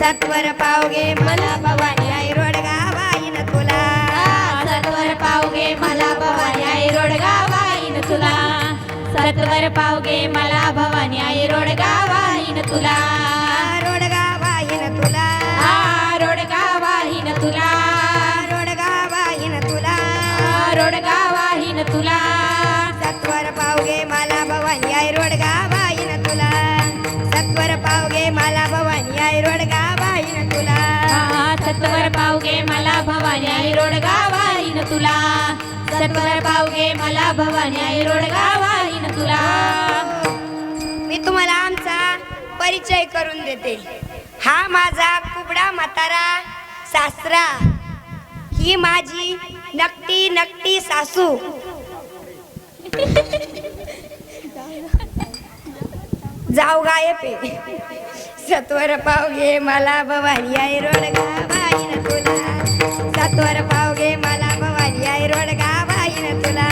सत्वर पावगे मला भवानी आई रोडगा वाईन तुला सत्वर पावगे मला भवानी आई रोडगा वाईन तुला सत्वर पावगे मला भवानी आई रोडगा वाईन तुला रोडगा वाईन तुला रोडगा वाहीन तुला रोडगा वाईन तुला रोडगा वाहीन तुला सत्वर पावगे मला भवानी आई रोडगा वाईन तुला सत्वर पावगे मला भवानी आई रोडगा वाईन तुला सत्वर पावगे मला भवानी आई रोडगा वाहीन तुला सत्वर पावगे मला भवानी आई रोडगा वाहीन तुला मी तुम्हाला आमचा परिचय करून देते हा माझा कुबडा म्हातारा सासरा ही माझी नकटी नकटी सासू जाऊ गायब आहे सत्वर पावगे मला भवानी आई रोडगा वाईन तुला सत्वर पावगे मला भवानी आई रोडगा वाईन तुला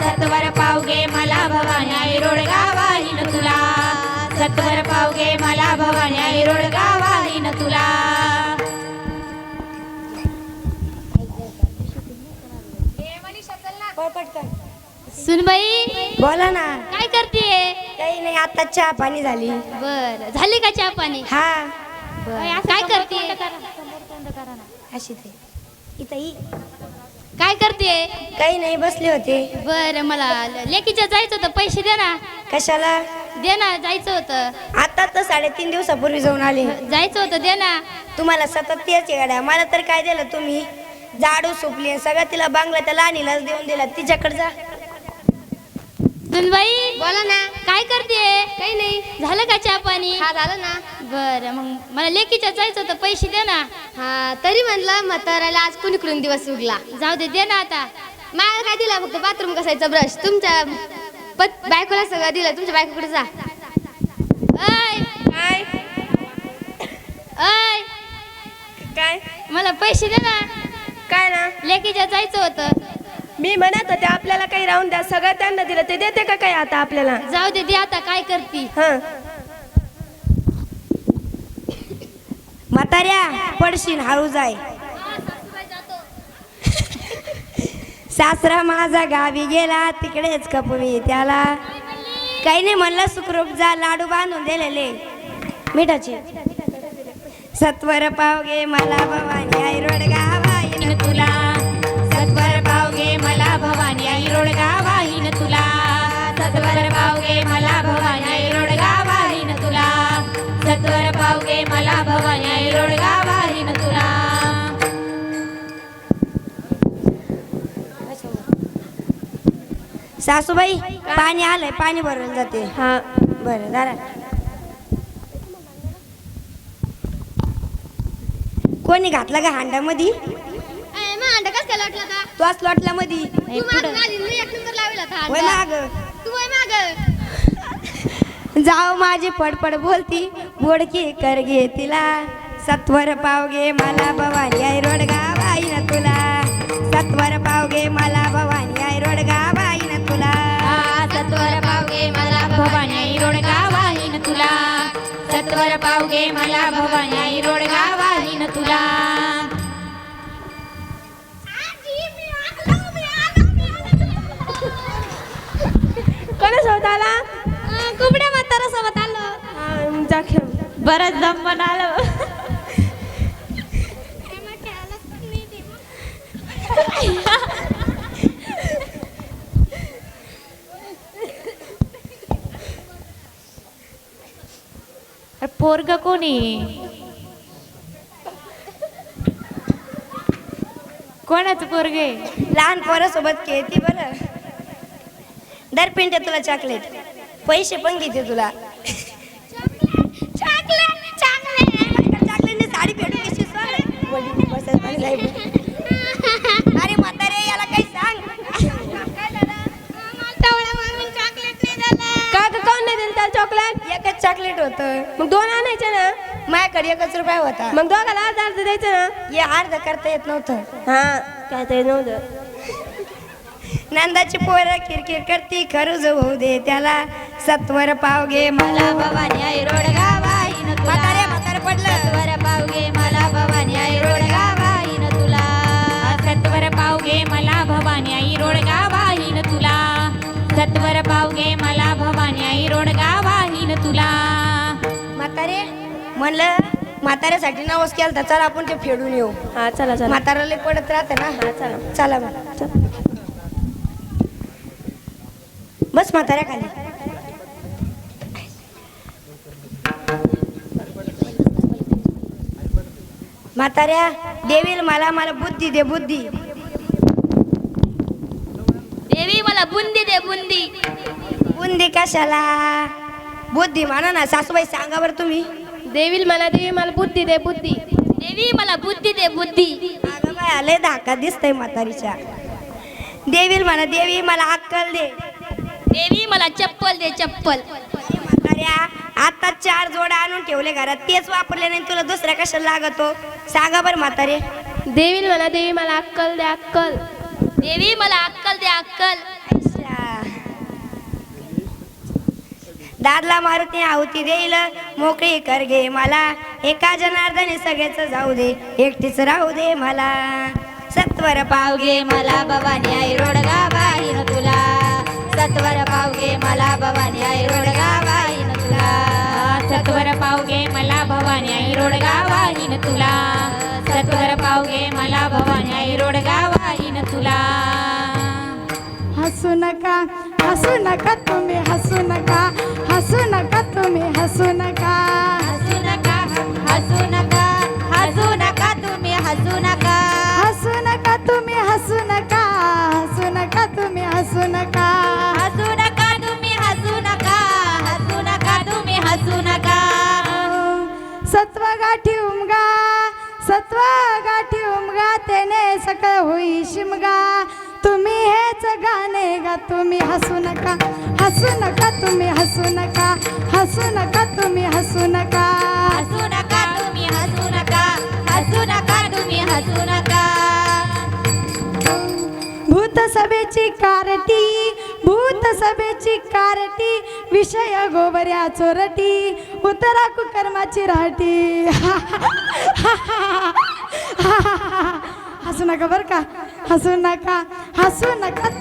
सत्वर पावगे मला भवानी आई रोडगा वाहीन तुला सत्वर पावगे मला भवानी आई रोडगा वाहीन तुला सुनबाई बोला ना काय करतेय काही नाही आता चहा पाणी झाली बर झाली का चहा पाणी हा काय करते अशी ते इथं ही काय करते काही नाही बसले होते बर मला लेकीच्या जायचं होतं पैसे दे ना कशाला दे ना जायचं होतं आता तर 3.5 दिवसापूर्वी जाऊन आले जायचं होतं दे ना तुम्हाला सतत तेच गाड्या मला तर काय दिलं तुम्ही झाडू सुपली सगळं तिला बांगला त्या लहानीलाच देऊन दिला तिच्याकडे जा सुनबाई बोला ना काय करते काही नाही झालं का चहा पाणी हा झालं ना बर मग मला लेकीच्या जायचं होतं पैसे दे ना हा तरी म्हणलं म्हाताराला आज कुणीकडून दिवस उगला जाऊ दे ना आता मला काय दिला फक्त बाथरूम कसायचा ब्रश तुमच्या बायकोला सगळं दिलं तुमच्या बायकोकडे जा ऐ काय ऐ काय मला पैसे दे ना काय ना लेकीच्या जायचं होतं मी म्हणत होते आपल्याला काही राहून द्या सगळं त्यांना दिलं ते देते का काय आता आपल्याला जाऊ दे आता काय करती हा म्हाताऱ्या पडशील हळू जाय सासरा माझा गावी गेला तिकडेच कपवी त्याला काही नाही म्हणलं सुखरूप जा लाडू बांधून दिलेले मिठाचे सत्वर पावगे मला भवानी आई रोडगा वाईन तुला सत्वर पावगे मला भवानी आई रोडगा वाहीन तुला सत्वर पावगे मला भवानी आई रोडगा वाहीन तुला सत्वर पावगे मला भवानी आई रोडगा वाहीन तुला सासूबाई पाणी आलंय पाणी भरून जाते हा बरं जरा कोणी घातला का हांड्यामध्ये अंडा कस काय लोटला का तू आज लोटला मधी तू माग आली ना, एक नंबर लावला था वय माग तू वय माग जाओ माझी पडपड बोलती बोडकी कर घे तिला सत्वर पावगे मला भवानी आई रोडगा वाईन तुला सत्वर पावगे मला भवानी आई रोडगा वाईन तुला सत्वर पावगे मला भवानी आई रोडगा वाहीन तुला सत्वर पावगे मला भवानी आई रोडगा वाहीन तुला कोणासोबत आला कुबड्या म्हातारा सोबत आलो बरंच दम बनालो पोरग कोणी कोणाचं पोरगे लहान पोरासोबत खेळती बरं दर पिंटे तुला चॉकलेट पैसे पण घेते तुला चॉकलेटने साडी फेडून घेशील अरे म्हातारे याला काही सांग का कोण नाही दिलं त्याला चॉकलेट एकच चॉकलेट होतं मग दोन आणायचे ना माझ्याकडे 1 रुपया होता मग दोघाला अर्ध द्यायचं ना हे अर्ध करता येत नव्हतं हा काय ते नव्हतं नंदाची पोरं किरकिर करती खरूज होऊ दे त्याला सत्वर पावगे मला भवानी आई रोडगा वाईन तुला म्हातारे पडलं म्हणलं म्हाताऱ्यासाठी नवस केलं तर चला आपण ते फेडून येऊ. हा चला चला म्हाताऱ्याला पडत राहते ना. हा चला चला मग. बस म्हाताऱ्या खाली. म्हाताऱ्या देवील मला मला बुद्धी दे बुद्धी. देवी मला बुंदी दे बुंदी. बुंदी कशाला? बुद्धी म्हणा ना सासूबाई सांगा बरं तुम्ही. देवी मला बुद्धी दे बुद्धी. देवी मला बुद्धी दे बुद्धी. अगं बाय आले धाका दिसतंय म्हातारीच्या. देवील म्हणा देवी मला अक्कल दे. देवी मला चप्पल दे चप्पल. म्हाताऱ्या आता 4 जोडा आणून ठेवले घरात तेच वापरले नाही तुला दुसऱ्या कशाला लागतो सांगा बरं म्हातारे. देवी मला अक्कल दे अक्कल. देवी मला अक्कल दे अक्कल. अच्छा. दादला मारुती आहुती देईल मोकळी कर गे मला. एका जनार्दने सगळेच जाऊ दे एकटीच राहू दे मला. सत्वर पावगे मला भवानी आई रोडगा वाहीन तुला. सत्वर पावगे मला भवानी आई रोडगा वाहीन तुला. सत्वर पावगे मला भवानी आई रोडगा वाहीन तुला. सत्वर पावगे मला भवानी आई रोडगा वाहीन तुला. हसू नका तुम्ही हसू नका तुम्ही हसू नका. हसू नका हसू नका हसू नका तुम्ही हसू नका. हसू नका तुम्ही हसू नका तुम्ही हसू नका. हसू नका तुम्ही हसू नका. हसू नका तुम्ही हसू नका. सत्व गाठी उमगा त्याने सकळ होई शिमगा. तुम्ही हेच गाणे गा तुम्ही हसू नका तुम्ही हसू नका तुम्ही हसू नका. हसू नका तुम्ही हसू नका. हसू नका तुम्ही हसू नका. भूत सभेची कारटी विषय गोबऱ्या चोरटी उतरा कुकर्माची राहटी. हसू नका बर का. हसू नका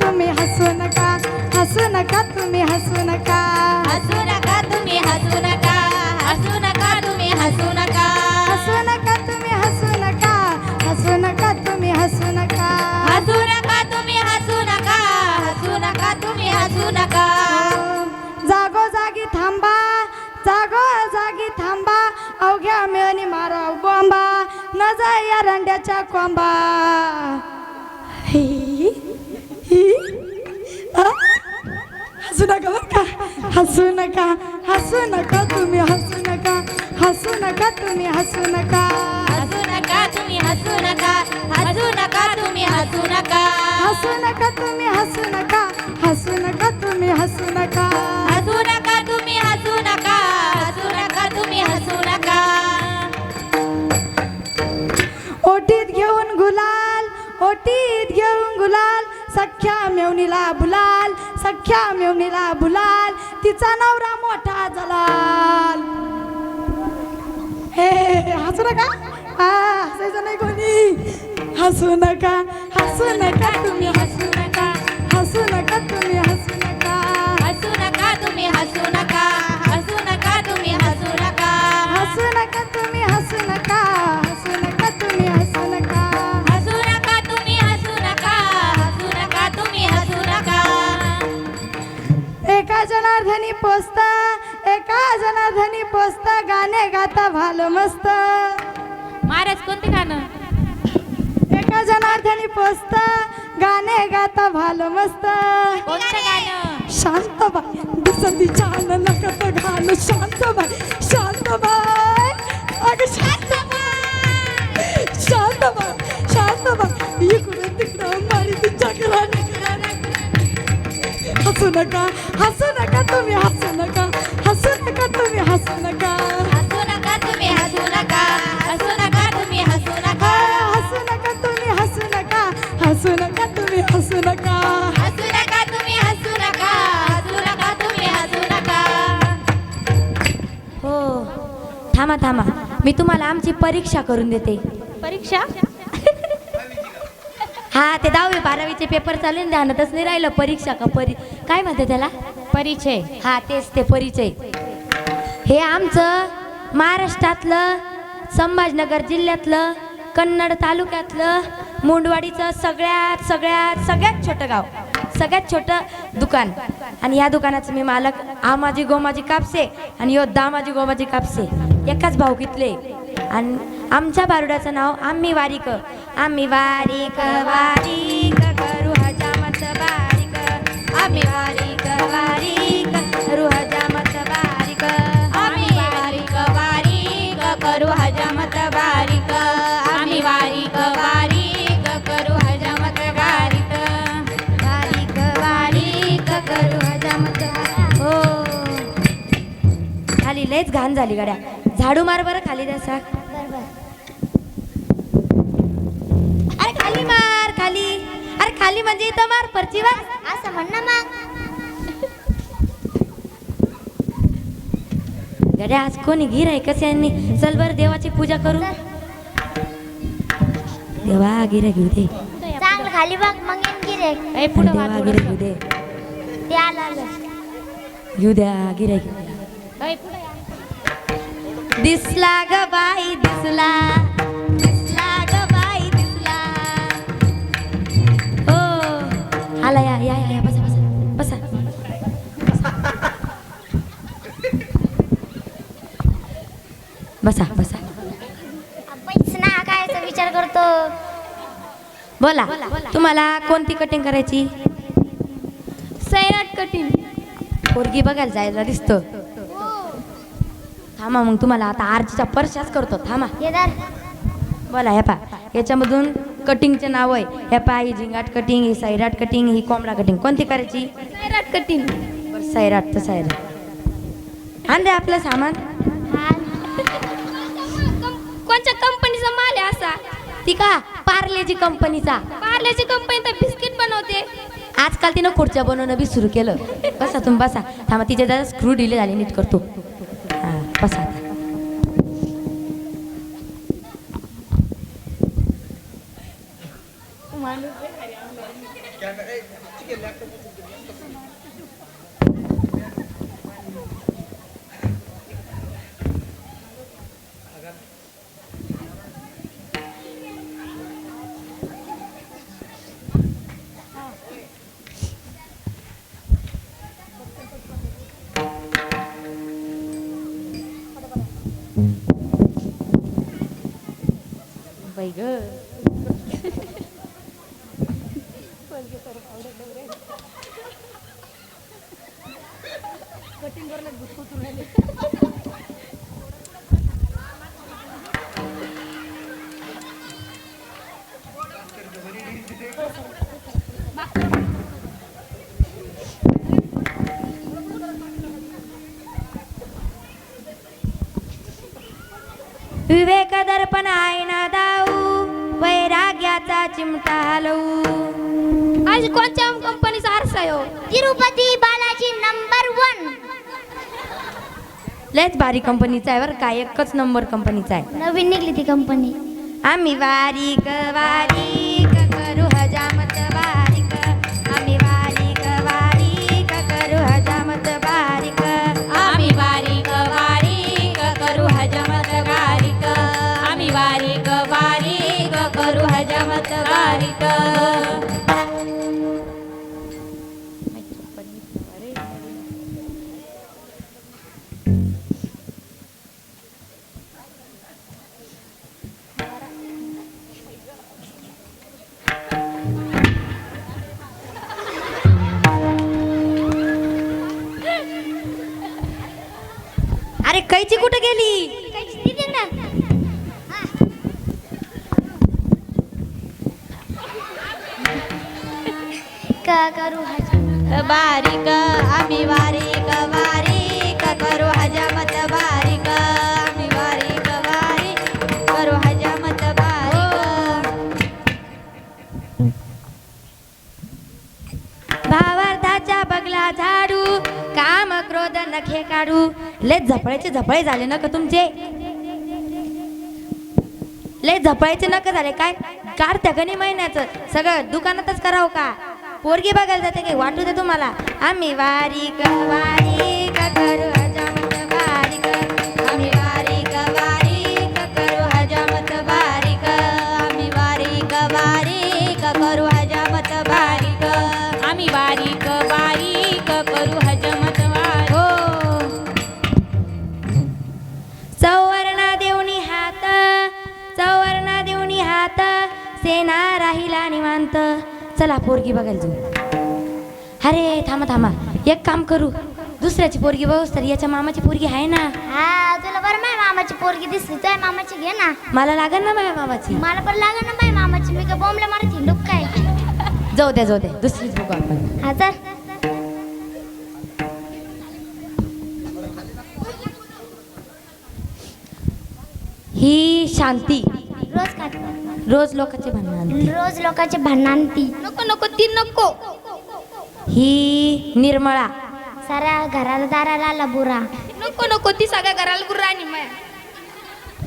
तुम्ही हसू नका तुम्ही हसू नका. हसू नका तुम्ही हसू नका. हसू नका तुम्ही हसू नका. हसू नका तुम्ही हसू नका तुम्ही हसू नका. हसू नका तुम्ही हसू नका. हसू नका तुम्ही हसू नका. जागोजागी थांबा अवघ्या मिळणी मारा बॉम्बा न जा या रंड्याच्या कोंबा. हसू नका बर का. हसू नका तुम्ही हसू नका तुम्ही हसू नका. हसू नका तुम्ही हसू नका. हसू नका तुम्ही हसू नका. हसू नका तुम्ही हसू तुम्ही हसू नका. हसू नका तुम्ही हसू नका. हसू नका तुम्ही हसू नका. ओटीत घेऊन गुलाल सख्या मेवणीला बुलाल तिचा नवरा मोठा जलाल. हे हसू नका. हसायचं नाही कोणी. हसू नका तुम्ही हसू नका तुम्ही हसू नका. हसू नका तुम्ही हसू नका. हसू नका तुम्ही हसू नका. हसू नका तुम्ही हसू नका तुम्ही हसू नका. हसू नका तुम्ही हसू नका. हसू नका तुम्ही हसू नका. एका जनार्दनी पोचत गाणे गाता भालो मस्त. महाराज कोणते गाणं? एका जनार्दनी पोचत गाणे गाता भालो मस्त. कोणतं गाणं? शांतबाई दिसती छान नकत घाल. शांतबाई अगं शांतबाई इकडून तिकडं मारी तिच्या घराने. हसू नका तुम्ही हसू नका तुम्ही हसू नका. हसू नका तुम्ही हसू नका. हसू नका तुम्ही हसू नका. हसू नका तुम्ही हसू तुम्ही हसू नका. हसू नका तुम्ही हसू नका. हसू नका तुम्ही हसू नका. हो थांबा मी तुम्हाला आमची परीक्षा करून देते. परीक्षा हा ते 10वी 12वीचे पेपर चालू ध्यानातच नाही राहिलं. परीक्षा का काय म्हणते त्याला? परिचय. हा तेच ते परिचय. हे आमचं महाराष्ट्रातलं संभाजीनगर जिल्ह्यातलं कन्नड तालुक्यातलं मुंडवाडीचं सगळ्यात सगळ्यात सगळ्यात छोटं गाव, सगळ्यात छोटं दुकान. आणि या दुकानाचं मी मालक आमाजी गोमाजी कापसे आणि यो दामाजी गोमाजी कापसे एकाच भाऊकीतले. आणि आमच्या बारुडाचं नाव आम्ही वारीक. आम्ही वारीक वारीक करू हजामत बारीक. आम्ही वारीक वारीक करू हजामत बारीक. आम्ही वारीक वारीक करू हजामत बारीक. आम्ही वारीक वारीक करू हजामत बारीक. वारीक वारीक करू हजामत. हो खाली लयच घाण झाली गाड्या. झाडू मार बरं खाली द्यासा. अरे खाली मार खाली. अरे खाली म्हणजे इथं मार परचीवर असं म्हण ना मग. गड्या आज कोणी गिर आहे कसे यांनी. चल बर देवाची पूजा करू. देवा गिरे घेऊ दे. चांगलं खाली बघ मग गिरेक देवा गिरे घेऊ दे. ते आलं घेऊ द्या गिरे घेऊ द्या. दिसला ग बाई दिसला. दिसला ग बाई दिसला. हो आला या या या बसा बसा बसा. बसा बसा पैस ना कायचा विचार करतो. बोला तुम्हाला कोणती कटिंग करायची. सैराट कठीण. पोरगी बघायला जायला दिसतं. थांबा मग तुम्हाला आता आरतीचा परशाच करतो. थांबा येदार बोला. हे पा याच्यामधून कटिंगचे नाव आहे. हे पा ही झिंगाट कटिंग, ही सैराट कटिंग, ही कोंबडा कटिंग. कोणती करायची. सैराट कठीण. बरं सैराट तर सैराट. आण रे आपलं सामान. कोणत्या कंपनीचा माल आहे असा. ती का पार्लेजी कंपनीचा. पार्ल्याची कंपनी तर बिस्किट बनवते. आजकाल तिनं खुर्च्या बनवणं बी सुरू केलं. बसा तुम्ही बसा. थांबा तिचे जरा स्क्रू ढिले झाले नीट करतो. हां बसा आता. बाई ग विवेक दर्पण आईना दाऊ वैराग्याचा चिमटा हलवू. आज कोणत्या कंपनीचा आरसा आहे हो. तिरुपती बालाजी नंबर 1. लयच भारी कंपनीचा आहे बरं काय. एकच नंबर कंपनीचा आहे. नवीन निघली ती कंपनी. आम्ही वारीक वारीक करू हजामत बारीक. आम्ही वारीक वारीक करू हजामत बारीक. आम्ही वारीक वारीक करू हजामत बारीक. आम्ही वारीक वारीक करू हजामत बारीक. अरे कैची कुठे गेली. का करू बारीक. आम्ही वारीक वारीक करू हजामत बारीक. आम्ही वारीक वारीक करू हजामत बारीक. भावार्थाच्या बगला झाडू काम क्रोध नखे काढू. लय झपळायचे झपळे झाले नका तुमचे. लय झपळायचे नका झाले काय. काढत्या कधी महिन्याचं सगळं दुकानातच करावं का. पोरगी बघायला जाते काही वाटू दे तुम्हाला. आम्ही वारीक वारीक करू हजामत बारीक. आम्ही वारीक सेना राहिला निवांत. चला पोरगी बघायला जाऊ. अरे थांबा एक काम करू, दुसऱ्याची पोरगी बघूस तर याच्या मामाची पोरगी आहे ना. हा तुला बरं माझ्या मामाची पोरगी दिसली तुझ्या मामाची घे ना. मला लागेल ना माझ्या मामाची. मला पण लागेल ना माझ्या मामाची. मी काय बॉम्बला मारत हिंडू काय. जाऊ द्या दुसरीच बघू आपण. हा तर ही शांती रोज खात रोज लोकांचे भांडण आणते. रोज लोकांचे भांडण ती नको नको ती नको. ही निर्मळा साऱ्या घराला दाराला आला बुरा. नको नको ती सगळ्या घराला गुर्राणी माया.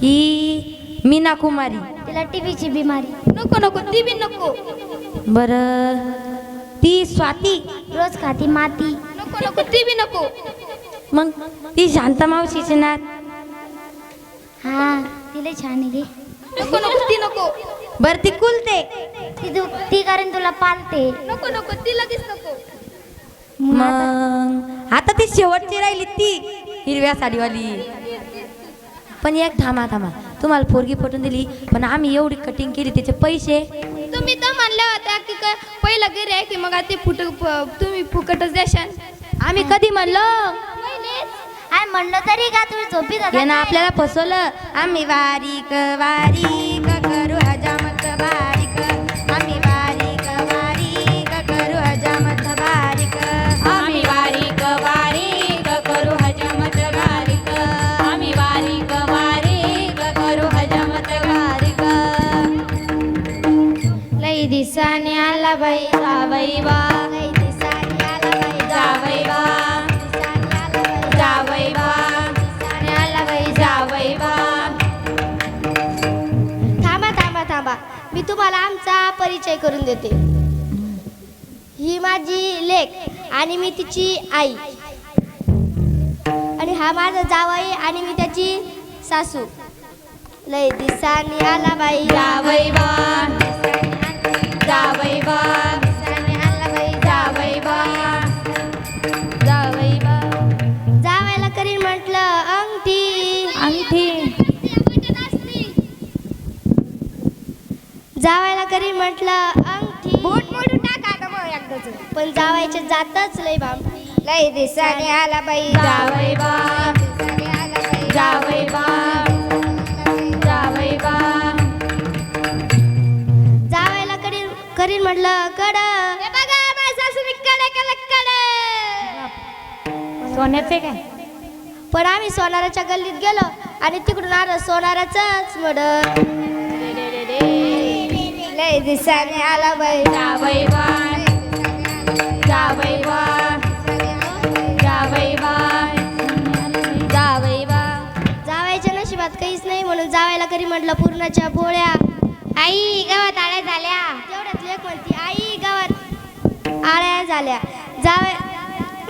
ही मीना कुमारी. तिला टीव्हीची बिमारी. नको नको ती बी नको. बर ती स्वाती. रोज खाती माती. नको नको ती बी नको. मग ती शांता मावशीची नात. हा तिला छान आहे रे. नको नको ती नको. बर ती कुलते. ती कारण तुला पालते. नको नको ती लगेच नको. मग आता ती शेवटची राहिली ती हिरव्या साडीवाली. पण एक थांबा तुम्हाला पोरगी पटून दिली पण आम्ही एवढी कटिंग केली त्याचे पैसे. तुम्ही तर म्हणल्या होत्या की काय पहिला गिरे आहे की मग ते तुम्ही फुकटच द्याशाल. आम्ही कधी म्हणलो. आय म्हणलं तरी का तुम्ही झोपीत होता यानं काय? आपल्याला फसवलं. आम्ही वारीक करू हजामत बारीक. आम्ही वारीक करू हजामत बारीक. आम्ही वारीक करू हजमत बारीक. आम्ही वारीक करू हजमत बारीक. लई दिसाने आला बाई जावई वा लई दिसाने आला बाई जावई वा जावई वा दिसाने आला बाई जावई वा. थांबा मी तुम्हाला आमचा परिचय करून देते. ही माझी लेक आणि मी तिची आई. आणि हा माझा जावई आणि मी त्याची सासू. लय दिसानी आला बाई जावई वा जावई वा दिसाने आला बाई जावई वा जावई बा. जावायला करीन म्हटलं अंगठी. जावायला करीन म्हटलं अंगठी. बोट मोडून टाका आता मग एकदाच. पण जावायचे जातच लय भामटी. लई दिसाने आला बाई जावई वा दिसाने आला बाई जावई वा जावई वा. जावायला करीन म्हटलं कड. हे बघा माझ्या सासूने कडे केलं कडे. सोन्याचे काय. पण आम्ही सोनाराच्या गल्लीत गेलो आणि तिकडून आलं सोनाराचंच मर्डर. लई दिसाने आला बाई जावई वा जावई वा जावई वा जावई बा. जावायच्या नशिबात काहीच नाही म्हणून जावायला करी म्हटलं पूर्णाच्या पोळ्या. आई गावात आळ्या झाल्या. तेवढ्यात लेक म्हणती आई गावात आळ्या झाल्या.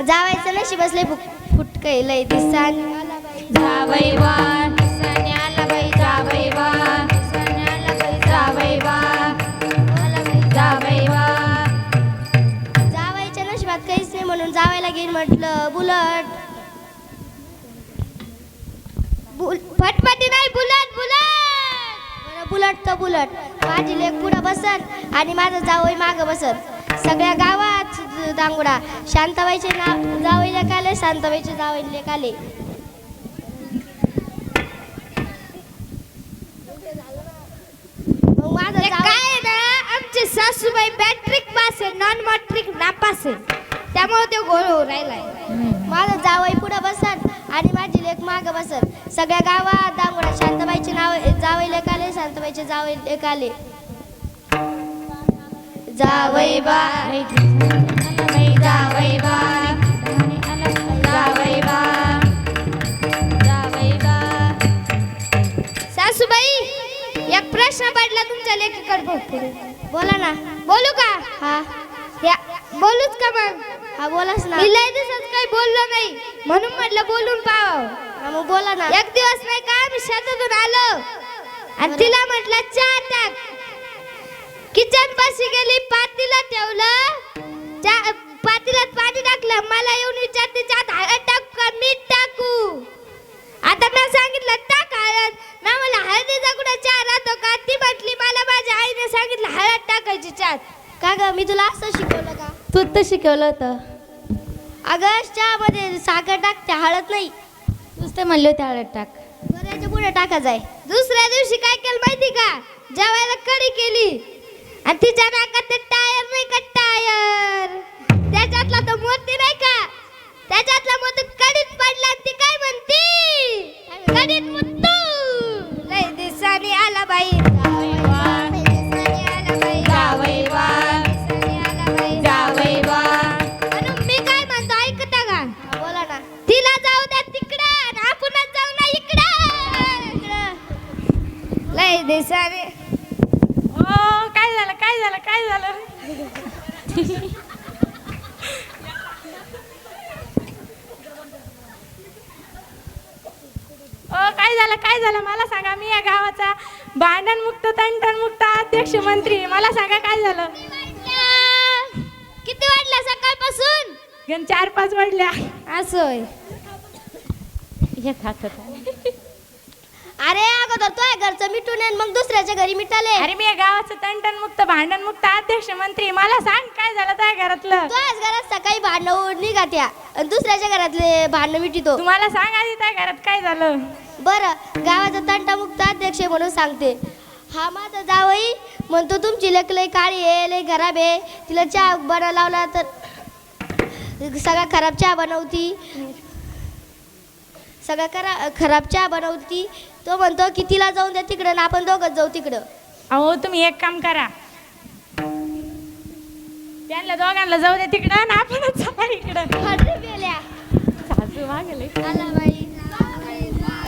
जावायचं नशीबच लय फुटकय. लय दिसाने आला बाई जावई वा दिसाने आला बाई जावई वा दिसाने आला बाई जावई वा आला बाई जावई वा. जावायच्या नशिबात काहीच नाही म्हणून जावायला घेईन म्हटलं बुलट. फटफटी नाही बुलट बुलट तर बुलट. माझी लेक पुढं बसत आणि माझं जावई मागं बसत. सगळ्या गावात दांगुडा. शांताबाईचे नाव जावई लेक आले. शांताबाईचे जावई लेक आले. मग माझं ते जावई काय ना आमचे सासूबाई मॅट्रिक पास आहे नॉन मॅट्रिक नापास आहे त्यामुळे ते गोळ हो राहिलाय. माझं जावई पुढं बसत आणि माझी लेक मागं बसत. सगळ्या गावात दांगुडा. शांताबाईचे नाव जावई लेक आले. शांताबाईचे जावई लेक आले. जावई बा जावई वा जावई वा जावई वा. सासूबाई एक प्रश्न पडला तुमच्या लेकीकडे बघते. बोला ना. बोलू का? हा या बोलूच का मग? हा बोलाच ना. मी लय दिवसात काही बोललो नाही म्हणून म्हटलं बोलून पाहावं. हा मग बोला ना. एक दिवस नाही का मी शेतातून आलो आणि तिला म्हटलं चहा टाक. किचन पाशी गेली पातीला ठेवलं. पातीलात पाणी टाकलं. मला येऊन विचारते चहात हळद टाकू का मीठ टाकू. आता मी सांगितलं टाक हळद. मी मला हळदीचा कुठं चहा राहतो का. ती म्हटली मला माझ्या आईने सांगितलं का ग मी तुला असं शिकवलं का? तू तर शिकवलं होतं. अगं चहामध्ये साखर टाकते हळद नाही. तूच तर म्हणले होते हळद टाक. बरं याच्या पुढे टाकायचं आहे. दुसऱ्या दिवशी काय केलं माहिती का? जेवायला कढी केली आणि तिच्या नाकात ते टायर नाही का टायर, त्याच्यातला तो मोती नाही का, त्याच्यातला मोती कढीत पडला आणि ती काय म्हणती? कढीत मुत्तू. लय दिवसांनी आला बाई जावई वा, जावई वा. म्हणून मी काय म्हणतो ऐकता का? बोला ना. तिला जाऊ द्या तिकडं आणि आपणच जाऊ ना इकडं. लय दिवसांनी काय झालं काय झालं काय झालं? काय झालं मला सांगा. मी या गावाचा भांडणमुक्त तंटणमुक्त अध्यक्ष मंत्री. मला सांगा काय झालं. किती वाजल्या सकाळपासून? 4-5 वाजल्या. असोय. अरे अगोदर तो घरचं मिटून ये मग दुसऱ्याच्या घरी मिटाले. अरे मी या गावाचं तंटणमुक्त भांडणमुक्त अध्यक्ष मंत्री. मला सांग काय झालं त्या घरातलं. तोच घरात सकाळी भांडण निघात्या आणि दुसऱ्याच्या घरातले भांडण मिटितो. तुम्हाला सांग आधी त्या घरात काय झालं. बरं गावाचा तंटामुक्त अध्यक्ष म्हणून सांगते. हा माझा जावई म्हणतो तुमची लेक लय काळी आहे, लय खराब आहे, तिला चहा बनवा लावला तर सगळा खराब चहा बनवती, सगळा खराब चहा बनवती. तो म्हणतो की तिला जाऊन द्या तिकडं ना आपण दोघंच जाऊ तिकडं. अहो तुम्ही एक काम करा, त्यांना दोघांना जाऊ दे तिकडं आणि आपणच चला इकडं. हटरे बेल्या. सासू मागले. आला बाई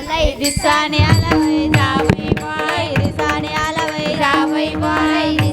लय दिसाने आला बाई जावई बाई, दिसाने आला बाई जावई बाई.